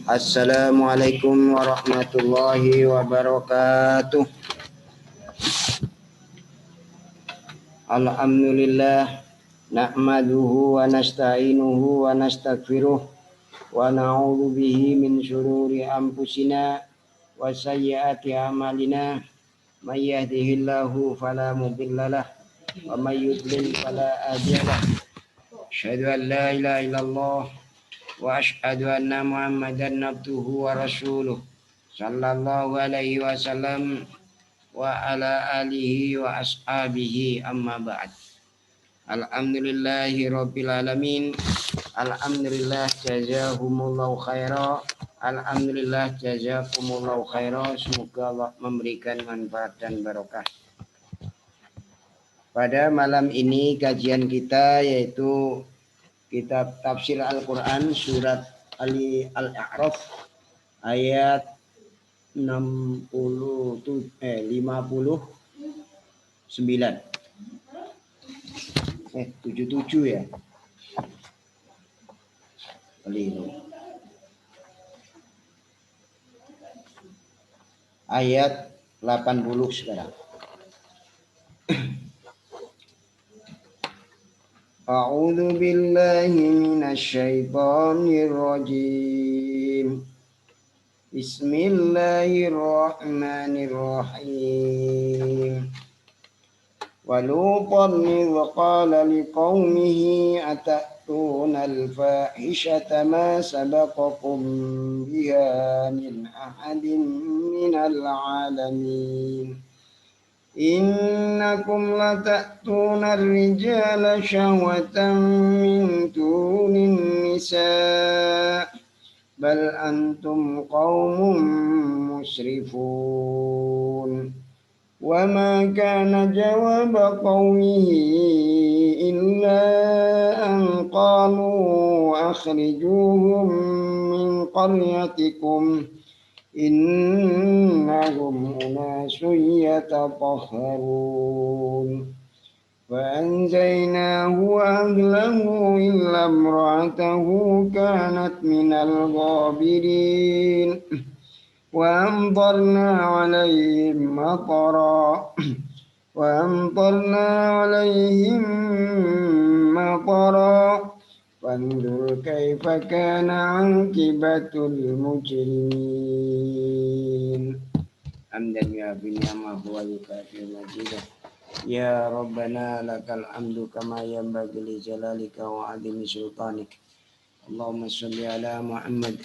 Assalamualaikum warahmatullahi wabarakatuh. Alhamdulillah nahmaduhu wa nasta'inuhu wa nastaghfiruh wa na'udzu bihi min syururi anfusina wa sayyiati a'malina. May yahdihillahu fala mudhillalah wa may yudlil fala hadiyalah. Asyhadu an la ilaha illallah wa asyhadu anna Muhammadan abduhu wa rasuluh sallallahu alaihi wasallam wa ala alihi wa ashabihi amma ba'd. Alhamdulillahi rabbil alamin. Alhamdulillah jazahumullahu khaira. Alhamdulillah jazakumullahu khaira. Semoga Allah memberikan manfaat dan barokah. Pada malam ini kajian kita yaitu kitab tafsir Al-Quran surat Al-A'raf ayat 59. Eh 77 ya. Keliru. Ayat 80 sekarang. A'udzu billahi minasyaitonir rajim. Bismillahirrahmanirrahim. Walutan idh qala liqaumihi atatuna al-fahishata ma sabaqakum biha min ahadin minal alamin. Innakum lata'tuna ar-rijala syahwatan min dunin nisa' bal antum qaumun musrifun. Wa ma kana jawaba qaumihi illa an qalu akhrijuhum min qaryatikum innahum unasun yatatahharun. فأنجيناه وأهله إلا امرأته كانت من الغابرين وأمطرنا عليهم مطرا فانظر كيف كان عاقبة المجرمين. حمدا يوافي نعمه ويكافئ مزيده. Ya Rabbana lakal hamdu kama yanbaghi li jalalika wa 'azimi sultanik. Allahumma shalli ala Muhammad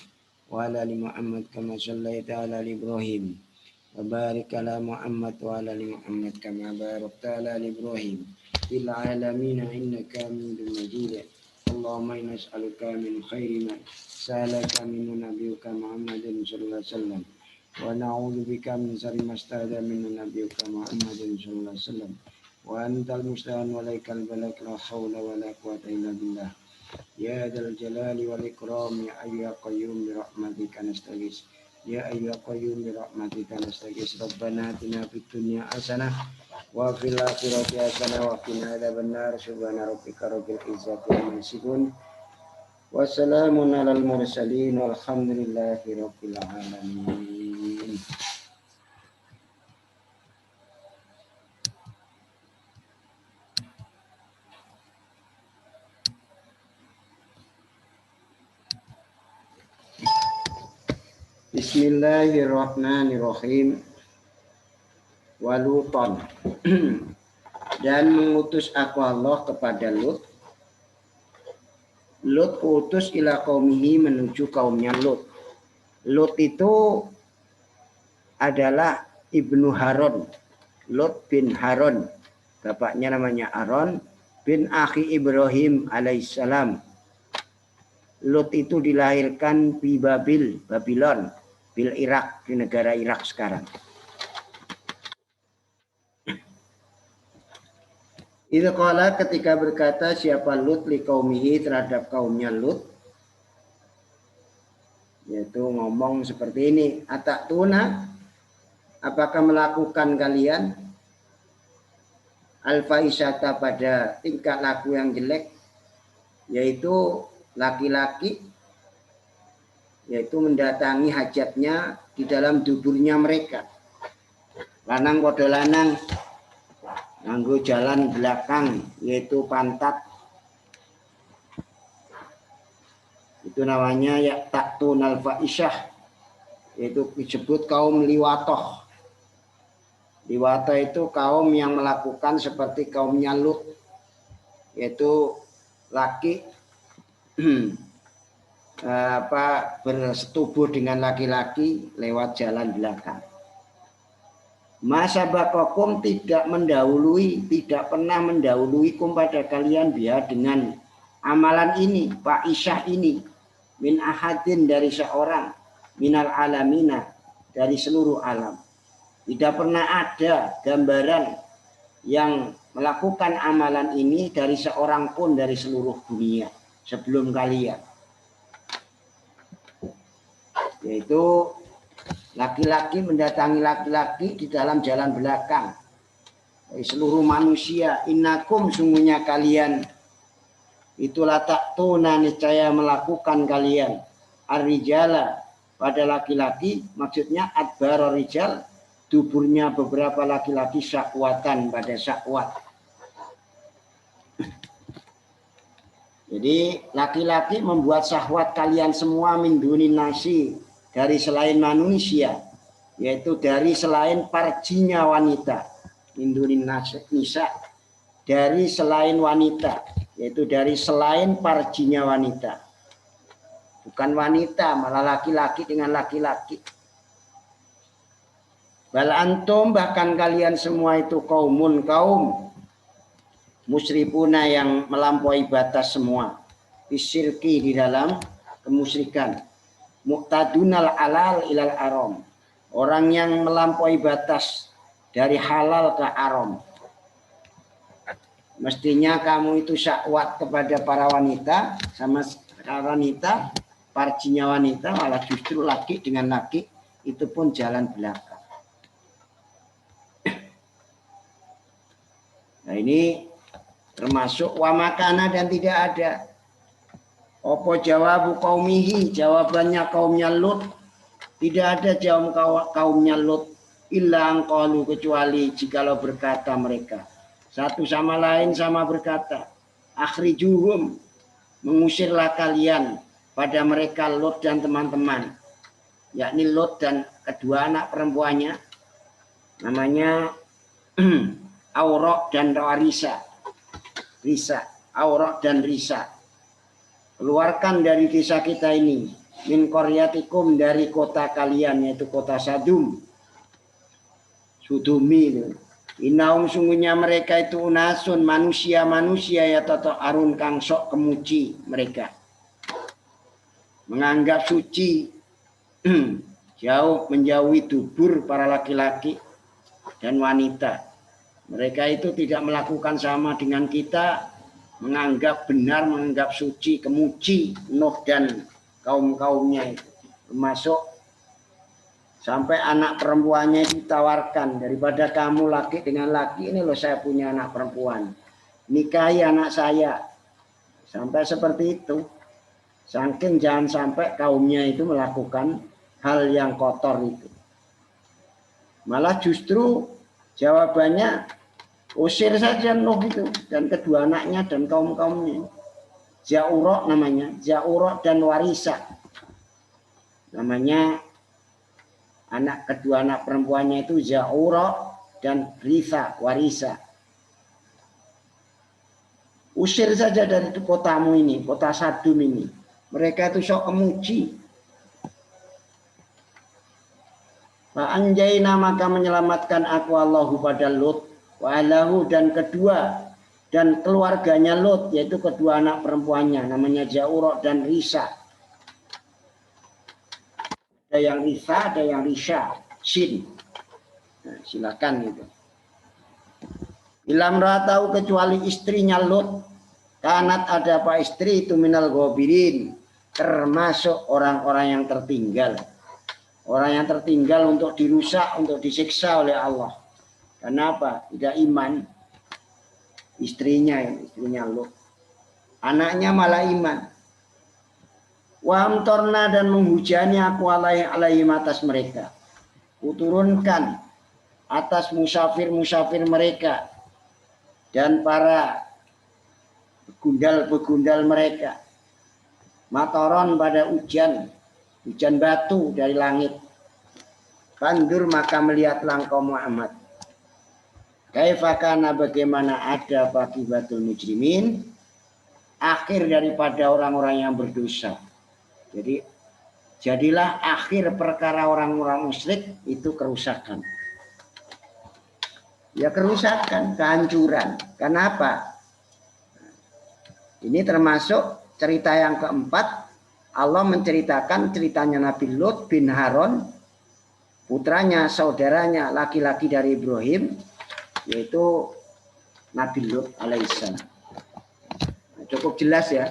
wa ala ali Muhammad kama shallaita ala ali Ibrahim wa barik ala Muhammad wa ala ali Muhammad kama barakta ala ali Ibrahim fil alamin innaka Hamidum Majid. Allahumma inna nas'aluka min khairi ma sa'alaka min nabiyyika Muhammadin sallallahu alaihi wasallam wa na'udzu bika min syarri ma sta'adha min nabiyyika Muhammadin sallallahu alaihi wasallam wa antal musta'an wa laikal balak la haula wa la quwwata illa billah. Ya dzal jalali wal ikram ya ayya qayyum bi rahmatika nastaghis. Ya ayya qayyum bi rahmatika nastaghis. Rabbana atina fid dunya hasanah wa fil akhirati hasanah wa qina adzabannar. Subhana rabbika rabbil izzati amma yasifun. Wassalamun alal mursalin walhamdulillahi rabbil alamin. Bismillahirrahmanirrahim. Walutan dan mengutus aku Allah kepada Lut. Lut utus ila qaumihi menuju kaumnya Lut. Lut itu adalah ibnu Harun. Lut bin Harun. Bapaknya namanya Harun bin akhi Ibrahim alaihissalam. Lut itu dilahirkan di Babylon, bil Irak, di negara Irak sekarang. Itu qala ketika berkata siapa Lut li qaumihi terhadap kaumnya Lut, yaitu ngomong seperti ini, atatuna, apakah melakukan kalian al-fahisyata pada tingkah laku yang jelek, yaitu laki-laki yaitu mendatangi hajatnya di dalam duburnya mereka. Lanang podo lanang nganggo jalan belakang, yaitu pantat. Itu namanya ya taktunal fa'isyah, yaitu disebut kaum liwatoh. Liwatoh itu kaum yang melakukan seperti kaumnya Lut, yaitu laki bersetubuh dengan laki-laki lewat jalan belakang. Masa bakokum tidak mendahului, tidak pernah mendahului pada kalian biar dengan amalan ini, Pak Isyah ini, min ahadin dari seorang, minal alamina dari seluruh alam. Tidak pernah ada gambaran yang melakukan amalan ini dari seorang pun dari seluruh dunia sebelum kalian. Yaitu laki-laki mendatangi laki-laki di dalam jalan belakang dari seluruh manusia. Innakum sungguhnya kalian itulah taktuna niscaya melakukan kalian ar-rijala pada laki-laki, maksudnya adbar rijal, duburnya beberapa laki-laki syahwatan pada syahwat. Jadi laki-laki membuat syahwat kalian semua min dunin nasi, dari selain manusia, yaitu dari selain parjinya wanita. Indunin nisa, dari selain wanita, yaitu dari selain parjinya wanita. Bukan wanita, malah laki-laki dengan laki-laki. Bal antum, bahkan kalian semua itu kaumun, kaum musyrifuna yang melampaui batas semua. Bisyirki, di dalam kemusyrikan. Muqtadunal alal ilal arom, orang yang melampaui batas dari halal ke arom. Mestinya kamu itu syahwat kepada para wanita, sama wanita, parjinya wanita, malah justru laki dengan laki, itu pun jalan belakang. Nah ini termasuk wa makana, dan tidak ada. Opo jawabu qaumihi, jawabannya kaumnya Lut, tidak ada jawab kaumnya Lut illa angqalu, kecuali jikalau berkata mereka satu sama lain sama berkata, akhrijuhum, mengusirlah kalian pada mereka Lut dan teman-teman, yakni Lut dan kedua anak perempuannya, namanya Aurok dan Risa. Aurok dan Risa. Keluarkan dari desa kita ini, min qaryatikum, dari kota kalian, yaitu kota Sadum, Sudumi. Inaum, sungguhnya mereka itu unasun, manusia-manusia ya toto arun kang sok kemuci mereka. Menganggap suci, menjauhi dubur para laki-laki dan wanita. Mereka itu tidak melakukan sama dengan kita, menganggap benar, menganggap suci, kemuci Nuh dan kaum-kaumnya itu. Termasuk sampai anak perempuannya ditawarkan, daripada kamu laki dengan laki, ini loh saya punya anak perempuan, nikahi anak saya. Sampai seperti itu. Saking jangan sampai kaumnya itu melakukan hal yang kotor itu. Malah justru jawabannya, usir saja Nuh itu dan kedua anaknya dan kaum-kaumnya. Ja'urok namanya, Ja'urok dan Warisa. Namanya anak kedua anak perempuannya itu Ja'urok dan Warisa. Usir saja dari kotamu ini, kota Sadum ini. Mereka itu sok kemuci. Fa'anjaina, maka menyelamatkan aku Allahu pada Lut, wa alahu, dan kedua dan keluarganya Lut, yaitu kedua anak perempuannya, namanya Ja'urok dan Risa. Ada yang Risa, ada yang Risha, Shin. Nah, silakan itu. Ilam ratau, kecuali istrinya Lut, kanat ada apa istri itu minal ghabirin, termasuk orang-orang yang tertinggal. Orang yang tertinggal untuk dirusak, untuk disiksa oleh Allah. Kenapa? Tidak iman. Istrinya Lut. Anaknya malah iman. Wa amtorna dan menghujani aku alaihim atas mereka. Kuturunkan atas musafir-musafir mereka dan para begundal-begundal mereka. Matoron pada hujan batu dari langit. Pandur maka melihatlah engkau Muhammad. Kaifakana bagaimana ada bagi batul mujrimin, akhir daripada orang-orang yang berdosa. Jadi jadilah akhir perkara orang-orang musyrik itu kerusakan. Ya kerusakan, kehancuran. Kenapa? Ini termasuk cerita yang keempat. Allah menceritakan ceritanya Nabi Lut bin Harun, putranya, saudaranya, laki-laki dari Ibrahim, yaitu Nabi Lut alaihissalam. Nah, cukup jelas ya,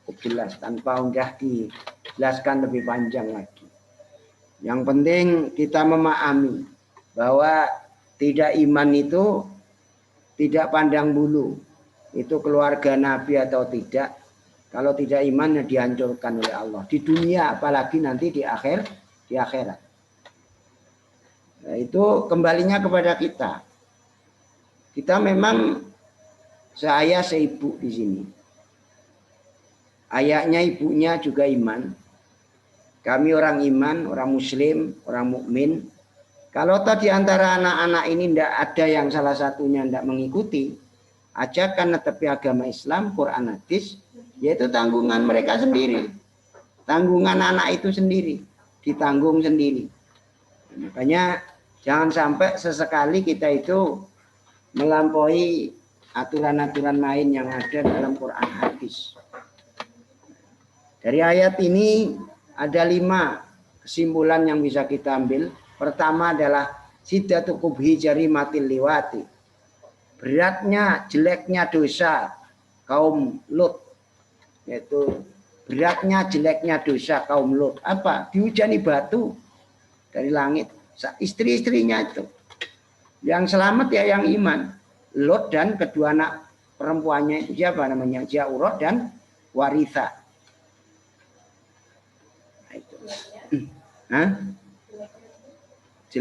cukup jelas tanpa unggah dijelaskan lebih panjang lagi. Yang penting kita memahami bahwa tidak iman itu tidak pandang bulu, itu keluarga Nabi atau tidak. Kalau tidak iman ya dihancurkan oleh Allah di dunia, apalagi nanti di akhirat. Nah, itu kembalinya kepada kita. Kita memang seayah seibu di sini. Ayahnya ibunya juga iman. Kami orang iman, orang muslim, orang mukmin. Kalau tadi antara anak-anak ini tidak ada yang salah satunya tidak mengikuti ajakan tetapi agama Islam, Quran hadis, yaitu tanggungan mereka sendiri. Tanggungan anak itu sendiri, ditanggung sendiri. Makanya jangan sampai sesekali kita itu melampaui aturan-aturan main yang ada dalam Quran hadis. Dari ayat ini ada 5 kesimpulan yang bisa kita ambil. Pertama adalah siddatu qubhi jarimatil liwati. Beratnya, jeleknya dosa kaum Lut. Yaitu beratnya, jeleknya dosa kaum Lut. Apa? Dihujani batu dari langit. Istri-istrinya itu. Yang selamat ya yang iman. Lot dan kedua anak perempuannya itu siapa namanya? Ja'urah dan Waritha. Nah, itu.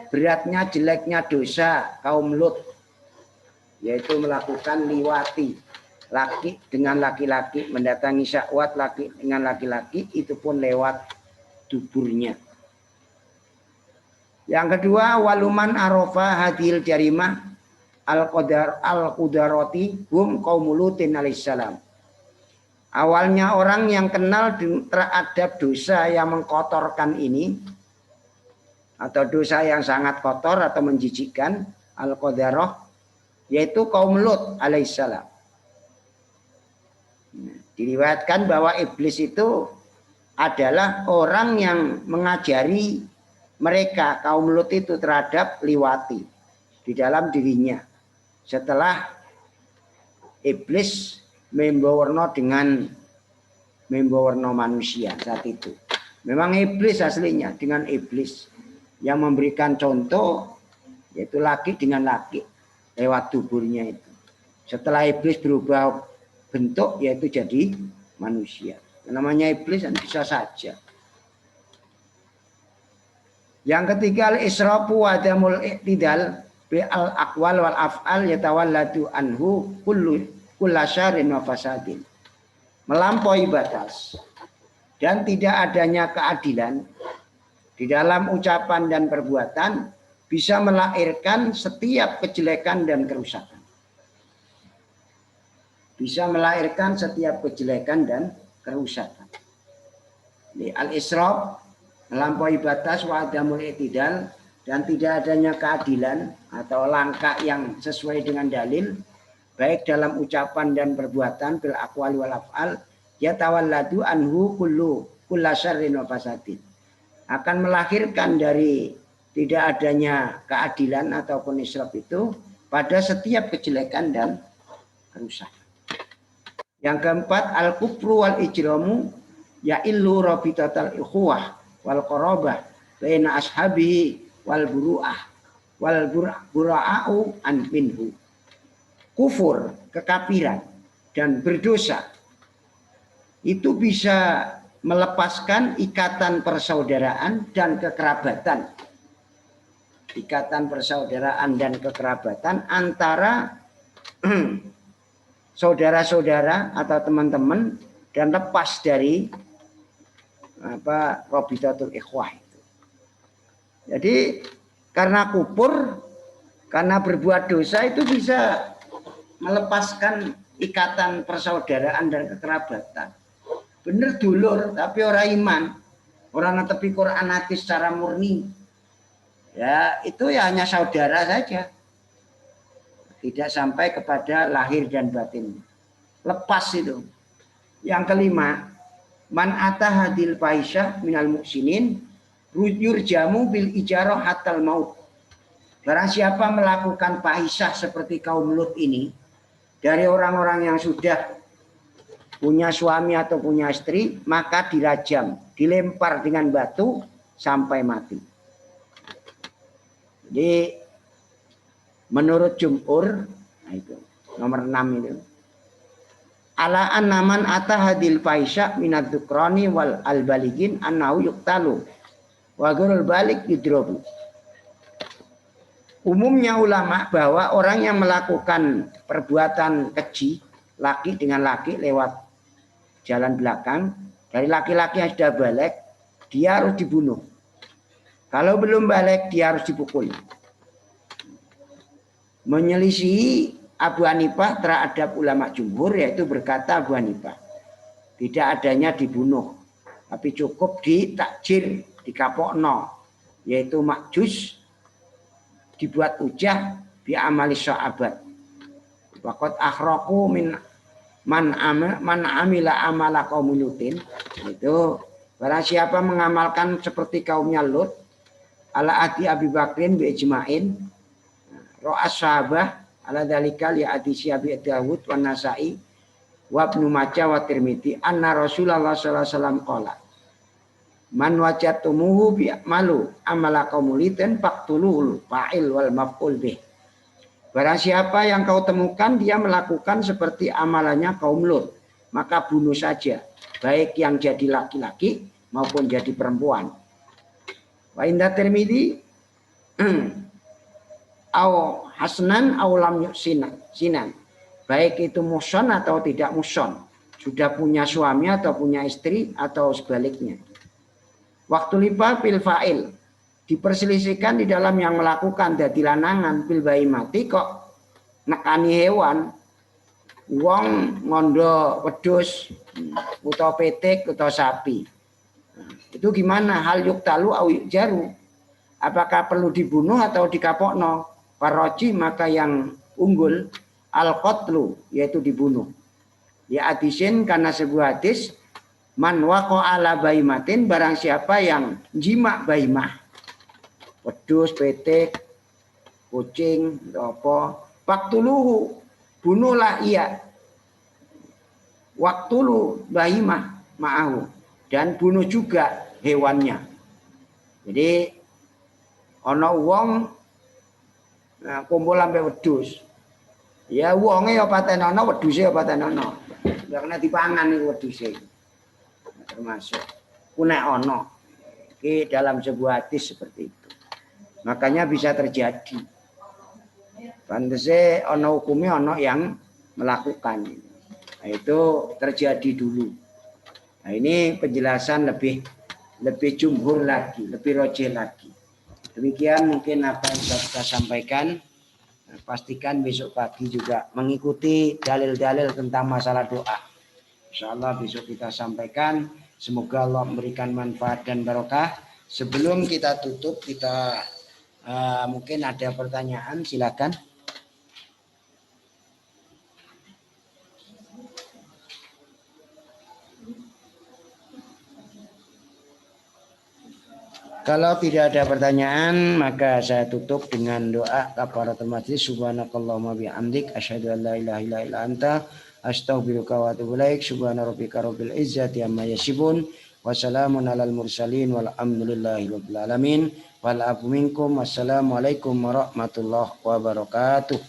Beratnya jeleknya dosa kaum Lot. Yaitu melakukan liwati. Laki dengan laki-laki, mendatangi syahwat laki dengan laki-laki, itu pun lewat duburnya. Yang kedua, waluman arofa hadil jarimah al-qudaroti hum qaumul Lutin alaihissalam. Awalnya orang yang kenal terhadap dosa yang mengkotorkan ini, atau dosa yang sangat kotor atau menjijikkan, al-qudaroh, yaitu kaum Lut alaihissalam. Diriwayatkan bahwa iblis itu adalah orang yang mengajari mereka kaum Lut itu terhadap liwati di dalam dirinya. Setelah iblis membawarno dengan membawarno manusia saat itu. Memang iblis aslinya dengan iblis yang memberikan contoh yaitu laki dengan laki lewat tuburnya itu. Setelah iblis berubah bentuk yaitu jadi manusia. Namanya iblis dan bisa saja. Yang ketiga al-israfu wa adamul i'tidal bi al-aqwal wal af'al yatawalladu anhu kullasyarin wa fasadin. Melampaui batas dan tidak adanya keadilan di dalam ucapan dan perbuatan bisa melahirkan setiap kejelekan dan kerusakan. Bisa melahirkan setiap kejelekan dan kerusakan. Al-israf, melampaui batas, wa adamul i'tidal, dan tidak adanya keadilan atau langkah yang sesuai dengan dalil, baik dalam ucapan dan perbuatan, bil aqwali wal af'al, yatawalladu anhu kullasyarrin wa fasadin. Akan melahirkan dari tidak adanya keadilan ataupun israf itu pada setiap kejelekan dan kerusakan. Yang keempat, al-kufru wal ijramu ya'illu rabitatal ikhuwah wal qarabah baina ashabihi wal buru'ah wal bura'a'u an minhu. Kufur, kekafiran dan berdosa itu bisa melepaskan ikatan persaudaraan dan kekerabatan. Ikatan persaudaraan dan kekerabatan antara saudara-saudara atau teman-teman dan lepas dari Rabitatul Ikhwah itu. Jadi karena kufur, karena berbuat dosa itu bisa melepaskan ikatan persaudaraan dan kekerabatan. Bener dulur tapi orang iman, orang netepi Quran hadis secara murni. Ya, itu ya hanya saudara saja. Tidak sampai kepada lahir dan batin. Lepas itu. Yang kelima, man atahadil faisyah minal muksinin yurjamu bil ijarah hatal maut. Barang siapa melakukan fahisyah seperti kaum Lut ini dari orang-orang yang sudah punya suami atau punya istri, maka dirajam, dilempar dengan batu sampai mati. Jadi menurut jumhur, nah itu nomor 6 itu. Ala annaman atahadil fahisya minad dukrani wal albaligin annahu yuktalu wa ghairul balik yudrobu. Umumnya ulama bahwa orang yang melakukan perbuatan keji laki dengan laki lewat jalan belakang, dari laki-laki yang sudah balik, dia harus dibunuh. Kalau belum balik, dia harus dipukul. Menyelisihi Abu Hanifah terhadap ulama jumhur, yaitu berkata Abu Hanifah, tidak adanya dibunuh, tapi cukup ditakjir, dikapokno, yaitu makjus, dibuat ujah bi amali sahabat. Waqat akhraku min man amila amala qaum Lutin. Itu barang siapa mengamalkan seperti kaumnya Lut ala ati Abi Bakrin bi ijma'in ra'as sahabah ala dzalika li hadis Abi Dawud wa Nasa'i wa Ibnu Majah wa Tirmidzi anna Rasulullah sallallahu alaihi wasallam qala man wajatumuhu bi'malu amala qaumulitin faqtuluhul fa'il wal maf'ul bih. Barang siapa yang kau temukan dia melakukan seperti amalannya kaum Lut, maka bunuh saja, baik yang jadi laki-laki maupun jadi perempuan. Wa inda Tirmidzi au hasnan au lam yusinan. Baik itu muson atau tidak muson, sudah punya suami atau punya istri atau sebaliknya. Waktu lipa fil fa'il diperselisihkan di dalam yang melakukan dadi lanangan fil baimati kok nekani hewan, wong ngondo wedhus utawa petik utawa sapi. Itu gimana? Hal yuktalu au yujaru. Apakah perlu dibunuh atau dikapokno? Paroji maka yang unggul al-qatlu yaitu dibunuh. Ya hadisin karena sebuah hadis man waqa ala baimatin barang siapa yang jima baimah wedhus petik kucing apa faktuluhu bunuhlah ia waktulu baimah ma'ahu dan bunuh juga hewannya. Jadi ana wong kumpul sampai wedhus ya wonge ya patenono wedhuse ya patenono karena dipangan iki wedhuse termasuk kunek ono di dalam sebuah hadis seperti itu. Makanya bisa terjadi. Pantese ono hukumnya ono yang melakukan. Nah, itu terjadi dulu. Nah, ini penjelasan lebih jumhur lagi, lebih rojih lagi. Demikian mungkin apa yang bisa kita sampaikan. Nah, pastikan besok pagi juga mengikuti dalil-dalil tentang masalah doa. Insyaallah besok kita sampaikan. Semoga Allah memberikan manfaat dan barokah. Sebelum kita tutup, kita mungkin ada pertanyaan, silakan. Kalau tidak ada pertanyaan, maka saya tutup dengan doa kafaratul majlis. Subhanakallahumma bihamdik asyhadu an la ilaha illa anta astaghfiruka wa atubu ilaik. Subhana rabbika rabbil izzati amma yasifun wa salamun alal mursalin walhamdulillahi rabbil alamin. Wal afu minkum. Wassalamualaikum warahmatullahi wabarakatuh.